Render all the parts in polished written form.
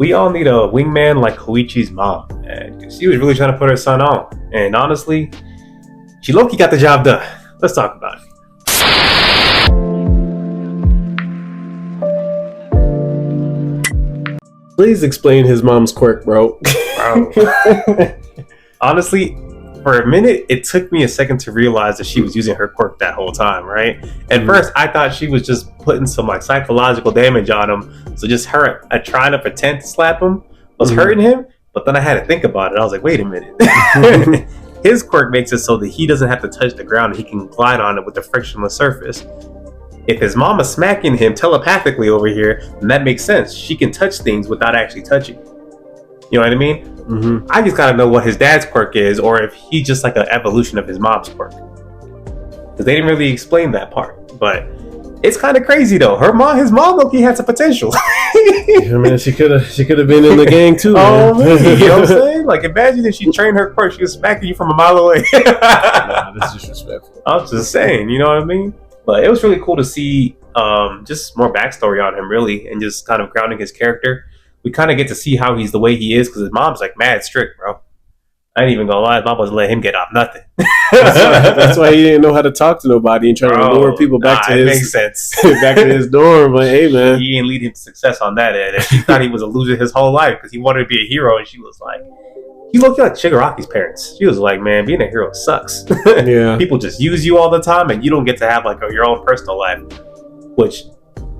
we all need a wingman like Koichi's mom. And she was really trying to put her son on. And honestly, she low-key got the job done. Let's talk about it. Please explain his mom's quirk, bro. Honestly, for a minute, it took me a second to realize that she was using her quirk that whole time, right? At first, I thought she was just putting some like psychological damage on him. So just her trying to pretend to slap him was hurting him. But then I had to think about it. I was like, wait a minute. His quirk makes it so that he doesn't have to touch the ground. He can glide on it with a frictionless surface. If his mama's smacking him telepathically over here, then that makes sense. She can touch things without actually touching. You know what I mean? Mm-hmm. I just gotta know what his dad's quirk is, or if he's just like an evolution of his mom's quirk. Because they didn't really explain that part. But it's kind of crazy though. His mom, look, he had some potential. Yeah, man, she could have been in the gang too. Oh, man. You know what I'm saying? Like, imagine if she trained her quirk, she was smacking you from a mile away. Nah, that's disrespectful. I was just saying, you know what I mean? But it was really cool to see just more backstory on him, really, and just kind of grounding his character. We kind of get to see how he's the way he is because his mom's like mad strict, bro. I ain't even gonna lie, his mom wasn't letting him get off nothing. That's why he didn't know how to talk to nobody and trying to lure people back to his makes sense. back to his dorm. But hey, man, he didn't lead him to success on that end. And she thought he was a loser his whole life because he wanted to be a hero, and she was like, he looked like Shigaraki's parents. She was like, man, being a hero sucks. Yeah, people just use you all the time, and you don't get to have like your own personal life, which.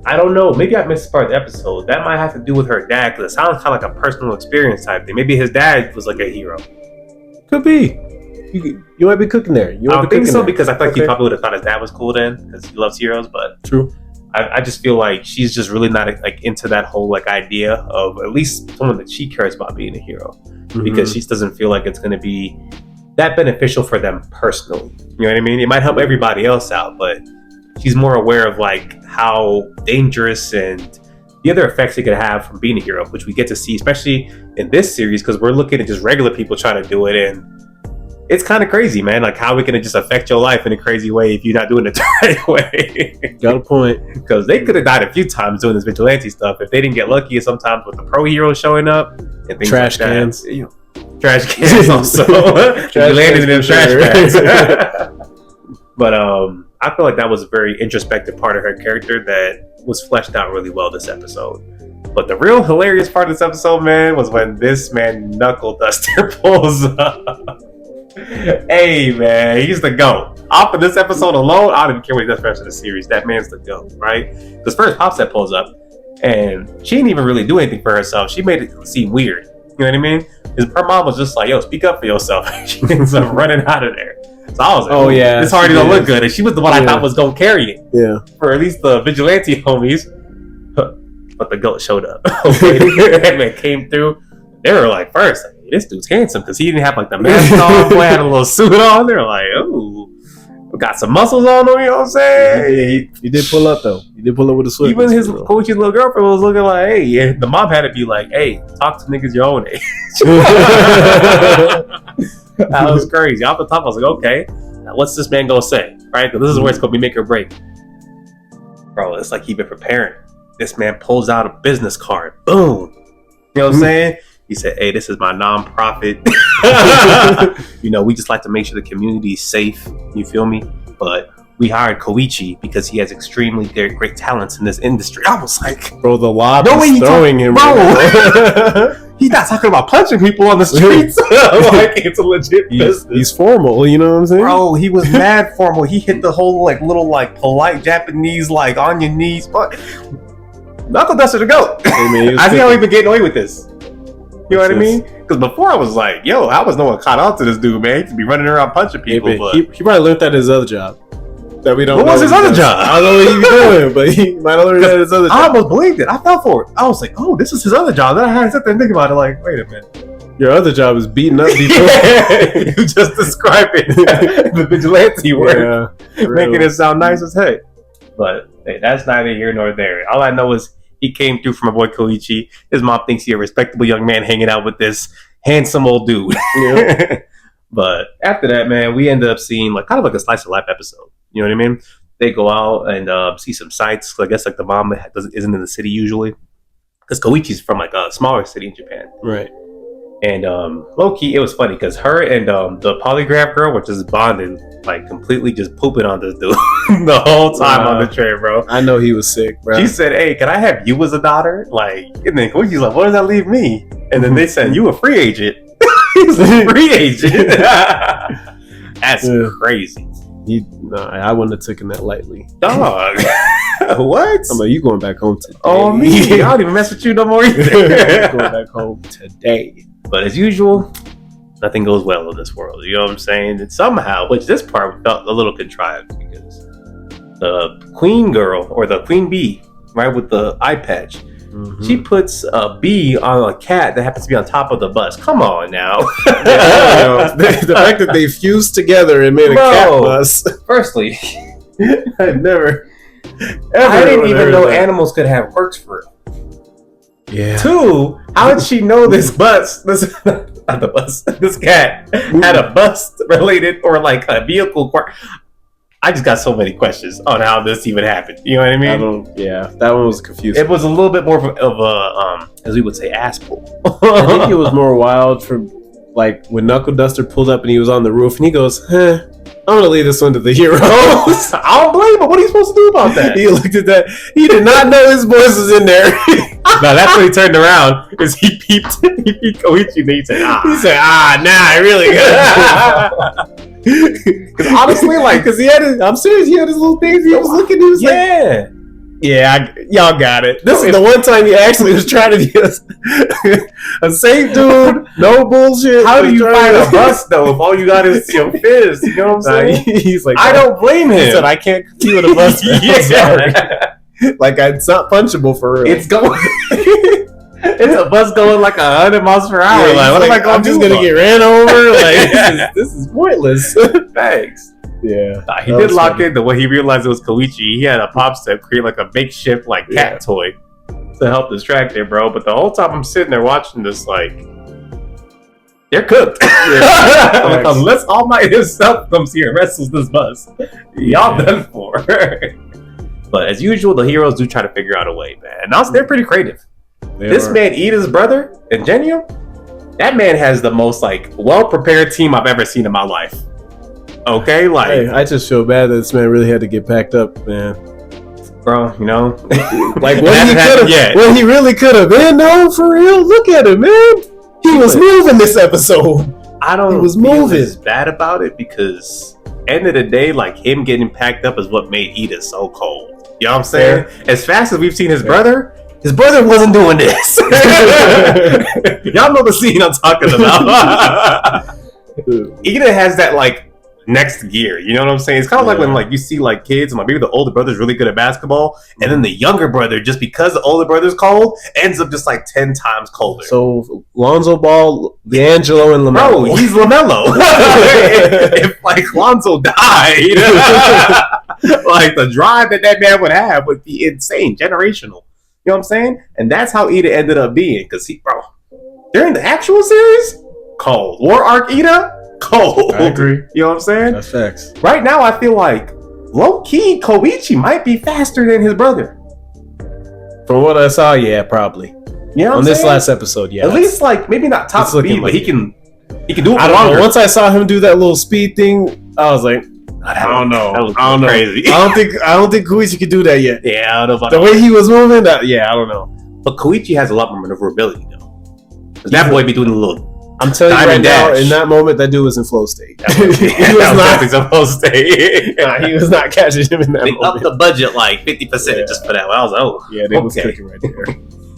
I don't know. Maybe I missed part of the episode. That might have to do with her dad because it sounds kind of like a personal experience type thing. Maybe his dad was like a hero. Could be. You might be cooking there. I don't think so because I feel like he probably would have thought his dad was cool then because he loves heroes. But true. I just feel like she's just really not like into that whole like idea of at least someone that she cares about being a hero because she doesn't feel like it's going to be that beneficial for them personally. You know what I mean? It might help everybody else out, but she's more aware of like how dangerous and the other effects it could have from being a hero, which we get to see, especially in this series, because we're looking at just regular people trying to do it, and it's kind of crazy, man. Like how it can just affect your life in a crazy way if you're not doing it the right way. Got a point. Because they could have died a few times doing this vigilante stuff if they didn't get lucky. Sometimes with the pro heroes showing up and things trash like cans. That. You know, trash cans also. You landed in them trash bags. But I feel like that was a very introspective part of her character that was fleshed out really well this episode. But the real hilarious part of this episode, man, was when this man Knuckle Duster pulls up. Hey, man, he's the GOAT. Off of this episode alone, I don't even care what he does for the rest of the series. That man's the GOAT, right? Because first, Popset pulls up, and she didn't even really do anything for herself. She made it seem weird. You know what I mean? Her mom was just like, yo, speak up for yourself. She ends up running out of there. So I was like, oh yeah, this already don't look good. And she was the one I thought was going to carry it. Yeah. For at least the vigilante homies. But the GOAT showed up. That man came through. They were like, first, like, this dude's handsome because he didn't have like the mask on. Boy had a little suit on. They were like, ooh, got some muscles on him, you know what I'm saying? He did pull up though. He did pull up with a sweat. Even his Koichi's little girlfriend was looking like, hey, yeah. The mom had to be like, hey, talk to niggas your own age. That was crazy. Off the top, I was like, okay, now what's this man gonna say? Right? Because this is where it's gonna be make or break. Bro, it's like he been preparing. This man pulls out a business card. Boom. You know what I'm saying? He said, hey, this is my nonprofit. You know, we just like to make sure the community is safe. You feel me? But we hired Koichi because he has extremely great talents in this industry. I was like, bro, the lob is throwing him. Bro. He's not talking about punching people on the streets. Like, it's a legit business. He's formal, you know what I'm saying? Bro, he was mad formal. He hit the whole, like, little, like, polite Japanese, like, on your knees. But Knuckle Duster to go. Hey, man, I see how he been getting away with this. You know what I mean? Because before I was like, yo, I was no one caught on to this dude, man. He could be running around punching people. Hey, but he probably learned that at his other job. That we don't what know was his other job? I don't know what he was doing, but he might have learned that at his other job. I almost believed it. I fell for it. I was like, oh, this is his other job. Then I had to sit there and think about it like, wait a minute. Your other job is beating up people. You just described it. The vigilante work. Yeah, making it sound nice as heck. But hey, that's neither here nor there. All I know is he came through from my boy Koichi. His mom thinks he's a respectable young man hanging out with this handsome old dude. Yeah. But after that, man, we ended up seeing like kind of like a slice of life episode. You know what I mean? They go out and see some sights. I guess like the mom isn't in the city usually. because Koichi's from like a smaller city in Japan. Right. And low key, it was funny because her and the polygraph girl were just bonding, like completely just pooping on this dude the whole time on the train, bro. I know he was sick, bro. She said, "Hey, can I have you as a daughter?" Like, and then Koichi's like, "What does that leave me?" And then they said, "You a free agent." He's a free agent. That's crazy. I wouldn't have taken that lightly. Dog. What? I'm like, you going back home today? Oh, me. I don't even mess with you no more either. Going back home today. But as usual, nothing goes well in this world. You know what I'm saying? And somehow, which this part felt a little contrived because the queen girl or the queen bee, right, with the eye patch, she puts a bee on a cat that happens to be on top of the bus. Come on now. The fact that they fused together and made a cat bus. Firstly, I never. I didn't even know animals could have quirks for real. Yeah. 2, how did she know this cat had a bus related or like a vehicle quirk? I just got so many questions on how this even happened. You know what I mean? That one was confusing. It was a little bit more of a as we would say, ass pull. I think it was more wild from like when Knuckle Duster pulled up and he was on the roof and he goes, I'm gonna leave this one to the heroes. I don't blame him. What are you supposed to do about that? He looked at that. He did not know his voice was in there. No, that's when he turned around because he peeped Koichi and he said, I really good. Because honestly, like, because I'm serious, he had his little things. He was looking. He was like, y'all got it. This is the one time he actually was trying to be a safe dude. No bullshit. How do you find a bus though if all you got is your fist? You know what I'm saying? He's like, I don't blame him. He said, I can't compete with a bus. I'm sorry. Like, it's not punchable for real. It's going. It's a bus going like 100 miles per hour. Yeah, like, what am I going I'm just gonna get ran over. Like, this is pointless. Thanks. Yeah, he did lock in the way he realized it was Koichi. He had a pop step create like a makeshift like cat toy to help distract it, bro. But the whole time I'm sitting there watching this, like, they're cooked. Like, unless All Might himself comes here and wrestles this bus, y'all done for. But as usual, the heroes do try to figure out a way, man. And also, they're pretty creative. This man, Ida's brother, Ingenio, that man has the most like well-prepared team I've ever seen in my life. Okay, like, hey, I just feel bad that this man really had to get packed up, man. Bro, you know, like what he really could have been. No, for real. Look at him, man. He was moving this episode. He was moving. As bad about it because end of the day, like, him getting packed up is what made Ida so cold. You know what I'm saying? As fast as we've seen his brother wasn't doing this. Y'all know the scene I'm talking about. Ida has that like next gear, you know what I'm saying? It's kind of like when like you see like kids and like maybe the older brother's really good at basketball and then the younger brother, just because the older brother's cold, ends up just like 10 times colder. So Lonzo Ball, D'Angelo, and LaMelo. Bro, he's LaMelo. if like Lonzo died, like the drive that man would have would be insane, generational. You know what I'm saying? And that's how Ida ended up being, because during the actual series, cold. War Arc Ida, cold. I agree. You know what I'm saying? That's facts. Right now, I feel like low-key Koichi might be faster than his brother. From what I saw, yeah, probably. You know what I'm on this saying? last episode, yeah. At least like maybe not top speed, but he can do it. I don't know. Once I saw him do that little speed thing, I was like, I don't know. That was crazy. I don't think Koichi could do that yet. Yeah, I don't know about the way he was moving. I don't know. But Koichi has a lot more maneuverability though. That boy be doing a little. I'm telling you right now, in that moment, that dude was in flow state. He was not in flow state. He was not catching him in that moment. They upped the budget like 50% just for that. I was like, oh, yeah, they was cooking right there.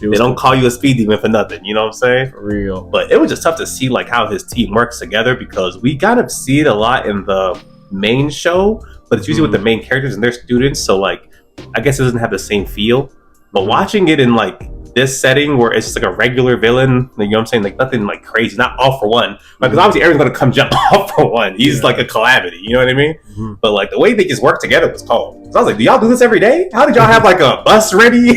They don't call you a speed demon for nothing. You know what I'm saying? For real. But it was just tough to see like how his team works together because we kind of see it a lot in the main show, but it's usually with the main characters and their students, so like I guess it doesn't have the same feel. But watching it in like this setting where it's just like a regular villain, you know what I'm saying, like nothing like crazy, not all for one, because obviously everyone's gonna come jump off for one. He's like a calamity, you know what I mean? But like the way they just work together was cold. So I was like, do y'all do this every day? How did y'all have like a bus ready?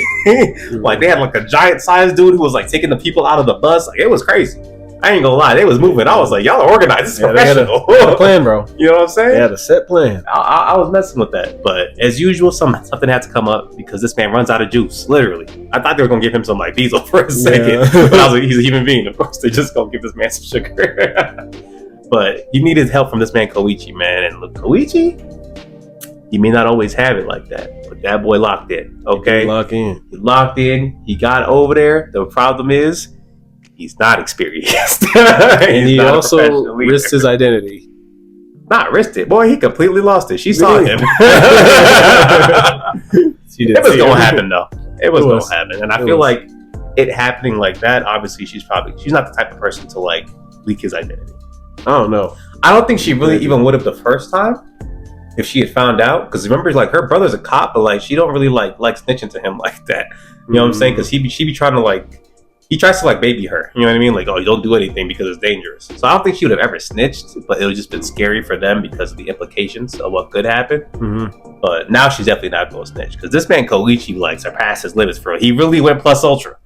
Like they had like a giant sized dude who was like taking the people out of the bus. Like it was crazy. I ain't gonna lie, they was moving. I was like, y'all are organized. This is professional. They had a plan, bro. You know what I'm saying? They had a set plan. I was messing with that, but as usual, something had to come up because this man runs out of juice. Literally, I thought they were gonna give him some like diesel for a second, but I was like, he's a human being. Of course, they're just gonna give this man some sugar. But you needed help from this man Koichi, man, and look, Koichi, he may not always have it like that, but that boy locked in. Okay, He locked in. He got over there. The problem is, he's not experienced. And he also risked his identity. Not risked it. Boy, he completely lost it. She saw him. It was going to happen, though. It was going to happen. And I feel like it happening like that, obviously, she's not the type of person to, like, leak his identity. I don't know. I don't think she really even would have the first time if she had found out. Because remember, like, her brother's a cop, but, like, she don't really, like snitching to him like that. You know what I'm saying? Because she be trying to, like, he tries to like baby her, you know what I mean? Like, oh, you don't do anything because it's dangerous. So I don't think she would have ever snitched, but it would just been scary for them because of the implications of what could happen. Mm-hmm. But now she's definitely not going to snitch because this man Koichi like surpassed his limits for real. He really went plus ultra.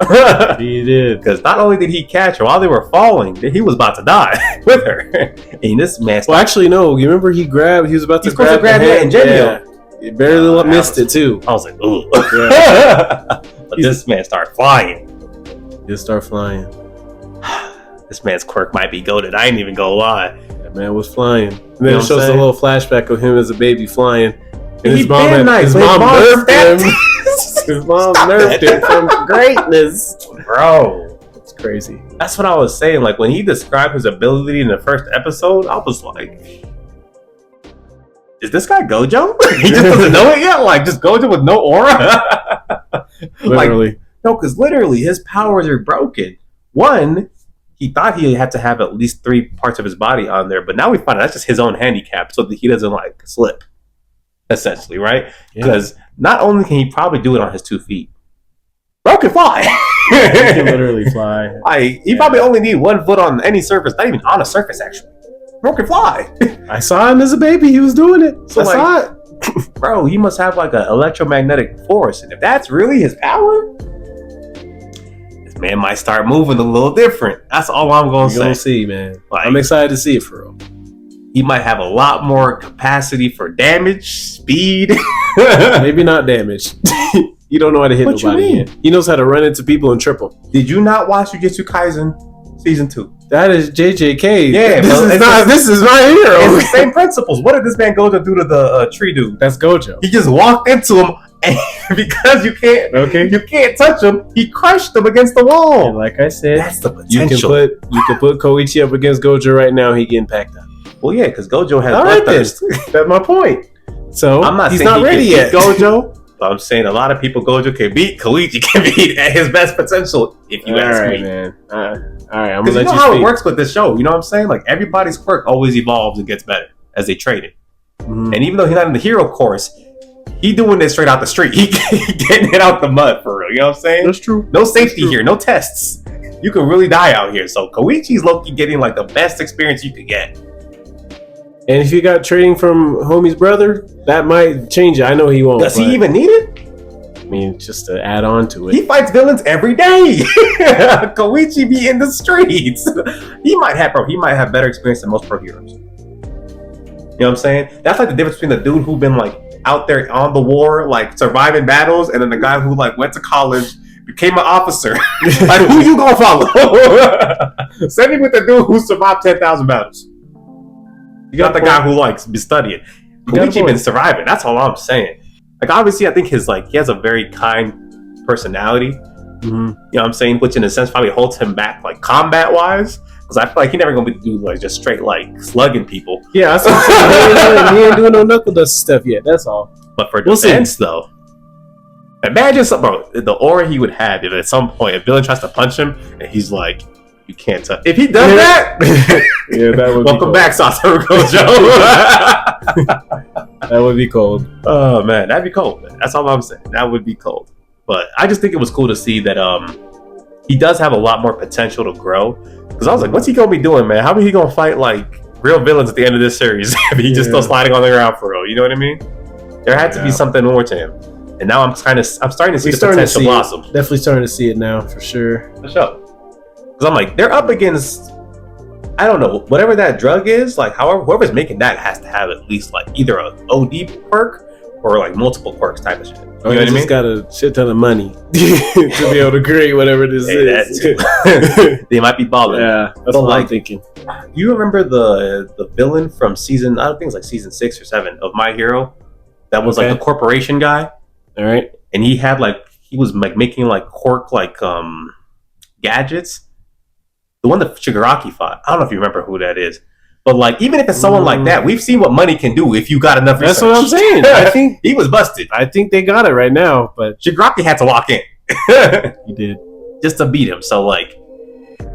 He did. Because not only did he catch her while they were falling, he was about to die with her. And this man. Well, actually, no. You remember he was about to grab that and yeah. He barely missed it too. I was like, ooh. But this man started flying. He'll start flying. This man's quirk might be goated. I ain't even gonna lie. That man was flying. And then it shows a little flashback of him as a baby flying. And his mom nerfed him. His mom nerfed him from greatness. Bro. It's crazy. That's what I was saying. Like, when he described his ability in the first episode, I was like, is this guy Gojo? He just doesn't know it yet? Like, just Gojo with no aura? Literally. Like, no, because literally his powers are broken. One, he thought he had to have at least 3 parts of his body on there, but now we find out that's just his own handicap so that he doesn't like slip, essentially, right? Because not only can he probably do it on his 2 feet, bro can fly. He can literally fly. He probably only need 1 foot on any surface, not even on a surface actually. Bro can fly. I saw him as a baby. He was doing it. So I saw it. Bro, he must have like an electromagnetic force, and if that's really his power, man might start moving a little different. That's all I'm gonna say. You're gonna see, man. Like, I'm excited to see it for real. He might have a lot more capacity for damage, speed. Maybe not damage. You don't know how to hit nobody yet. He knows how to run into people and triple. Did you not watch Jujutsu Kaisen Season 2? That is JJK. Yeah, this is My Hero. It's the same principles. What did this man Gojo do to the tree dude? That's Gojo. He just walked into him. And because you can't touch him, he crushed him against the wall. And like I said, that's the potential. You can put Koichi up against Gojo right now. He getting packed up. Well, yeah, because Gojo has bloodthirst. That's my point. So I'm not he's saying not ready yet. Gojo, but I'm saying a lot of people Gojo can beat. Koichi can beat at his best potential. If you ask me, man. All right, I'm gonna let you know you how speak. It works with this show. You know what I'm saying? Like everybody's quirk always evolves and gets better as they trade it. Mm-hmm. And even though he's not in the hero course, he doing this straight out the street. He getting it out the mud for real. You know what I'm saying? That's true. No safety here. No tests. You can really die out here. So Koichi's low-key getting like the best experience you could get. And if you got trading from homie's brother, that might change it. I know he won't. Does he even need it? I mean, just to add on to it. He fights villains every day. Koichi be in the streets. He might have better experience than most pro heroes. You know what I'm saying? That's like the difference between the dude who been like out there on the war, like surviving battles, and then the guy who like went to college, became an officer. Like, who you gonna follow? Send me with the dude who survived 10,000 battles. You got the guy who likes be studying. Koichi been surviving. That's all I'm saying. Like obviously, I think he has a very kind personality. Mm-hmm. You know what I'm saying? Which in a sense probably holds him back, like combat wise. Because I feel like he never gonna be do like just straight like slugging people. Yeah, that's what I'm saying. He ain't doing no knuckle dust stuff yet. That's all. But for defense though, imagine the aura he would have if at some point a villain tries to punch him and he's like, "You can't touch." If he does that, that would. Welcome back, Satoru Gojo. That would be cold. Oh man, that'd be cold. Man. That's all I'm saying. That would be cold. But I just think it was cool to see that he does have a lot more potential to grow. Because I was like, what's he gonna be doing, man? How are he gonna fight like real villains at the end of this series if he just still sliding on the ground for real? You know what I mean? There had to be something more to him. And now I'm starting to see the potential blossom. Definitely starting to see it now for sure. For sure. Because I'm like, they're up against I don't know, whatever that drug is, like, however, whoever's making that has to have at least like either a OD quirk or like multiple quirks type of shit. You know what I mean? Got a shit ton of money to be able to create whatever this is. They might be balling. Yeah, that's what I'm thinking. You remember the villain from season, I don't think it's like season 6 or 7 of My Hero? That was like the corporation guy. All right. And he was like making like quirk like gadgets. The one that Shigaraki fought. I don't know if you remember who that is. But like, even if it's someone like that, we've seen what money can do if you got enough research. That's what I'm saying. I think he was busted. I think they got it right now, but Shigaraki had to walk in. He did. Just to beat him. So like,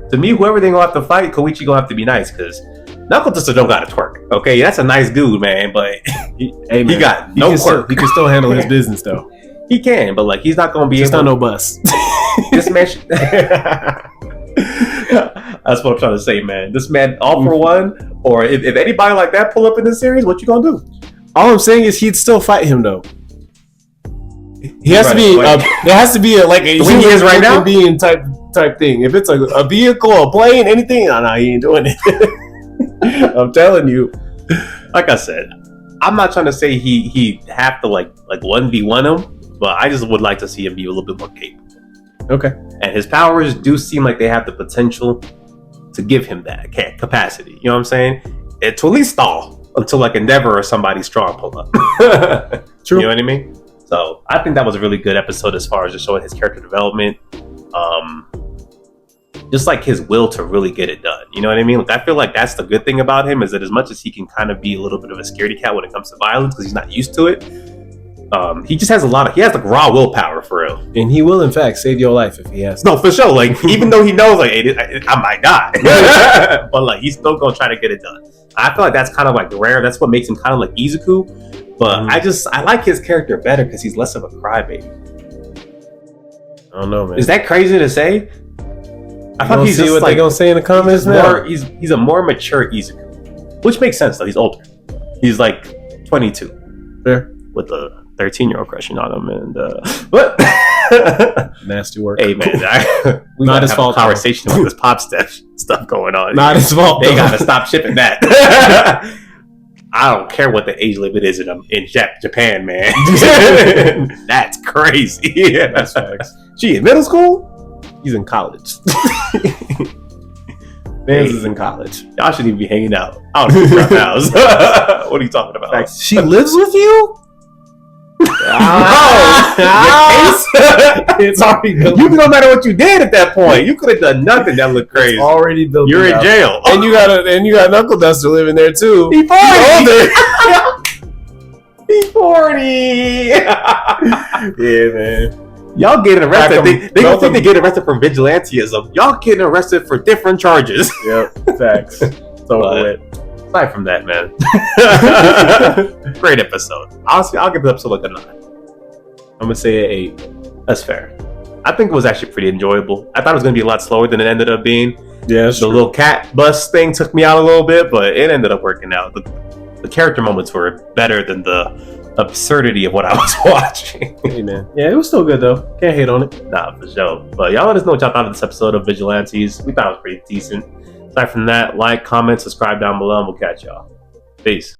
to me, whoever they gonna have to fight, Koichi gonna have to be nice, because Knuckle just don't got to twerk. Okay, that's a nice dude, man, but he got no quirk. He can still handle his business though. He can, but like, he's not gonna be just able. Not no bus. This man. That's what I'm trying to say, man. This man, all for one, or if anybody like that pull up in this series, what you gonna do? All I'm saying is he'd still fight him though. He has to be. There has to be like a human right now being type thing. If it's a vehicle, a plane, anything, no, he ain't doing it. I'm telling you. Like I said, I'm not trying to say he have to like 1v1 him, but I just would like to see him be a little bit more capable. Okay. And his powers do seem like they have the potential to give him that capacity. You know what I'm saying? And to at least stall until like Endeavor or somebody strong pull up. True. You know what I mean? So I think that was a really good episode as far as just showing his character development. Just like his will to really get it done. You know what I mean? Like, I feel like that's the good thing about him, is that as much as he can kind of be a little bit of a scaredy cat when it comes to violence because he's not used to it, he just has he has like raw willpower for real. And he will in fact save your life if he has to. No, for sure. Like, even though he knows like, hey, I might die, but like, he's still gonna try to get it done. I feel like that's kind of like rare. That's what makes him kind of like Izuku. But I like his character better because he's less of a crybaby. I don't know, man. Is that crazy to say? I thought he's just what like, they gonna say in the comments now. He's a more mature Izuku, which makes sense though. He's older. He's like 22. Fair. With a 13-year-old crushing on him, and what? Nasty work. Hey man, we not gotta his fault. Conversation with this pop stuff going on. Not his fault. They gotta stop shipping that. I don't care what the age limit is in Japan, man. That's crazy. That's facts. She in middle school? He's in college. Vance is in college. Y'all shouldn't even be hanging out. I don't know your house. What are you talking about? Facts. She lives with you? It's already built. You no matter what you did at that point, you could have done nothing that looked crazy. It's already built. You're in jail, and you got Knuckle Duster living there too. He 40. He's 40. Yeah, man. Y'all getting arrested. They don't think they get arrested for vigilantism. Y'all getting arrested for different charges. Yep, facts. So aside from that, man, great episode. I'll give the episode like a 9. I'm gonna say an 8. That's fair. I think it was actually pretty enjoyable. I thought it was gonna be a lot slower than it ended up being. Yeah, the little cat bus thing took me out a little bit, but it ended up working out. The character moments were better than the absurdity of what I was watching. Hey man, yeah, it was still good though. Can't hate on it. Nah, for sure. But y'all let us know what y'all thought of this episode of Vigilantes. We thought it was pretty decent. Aside from that, like, comment, subscribe down below, and we'll catch y'all. Peace.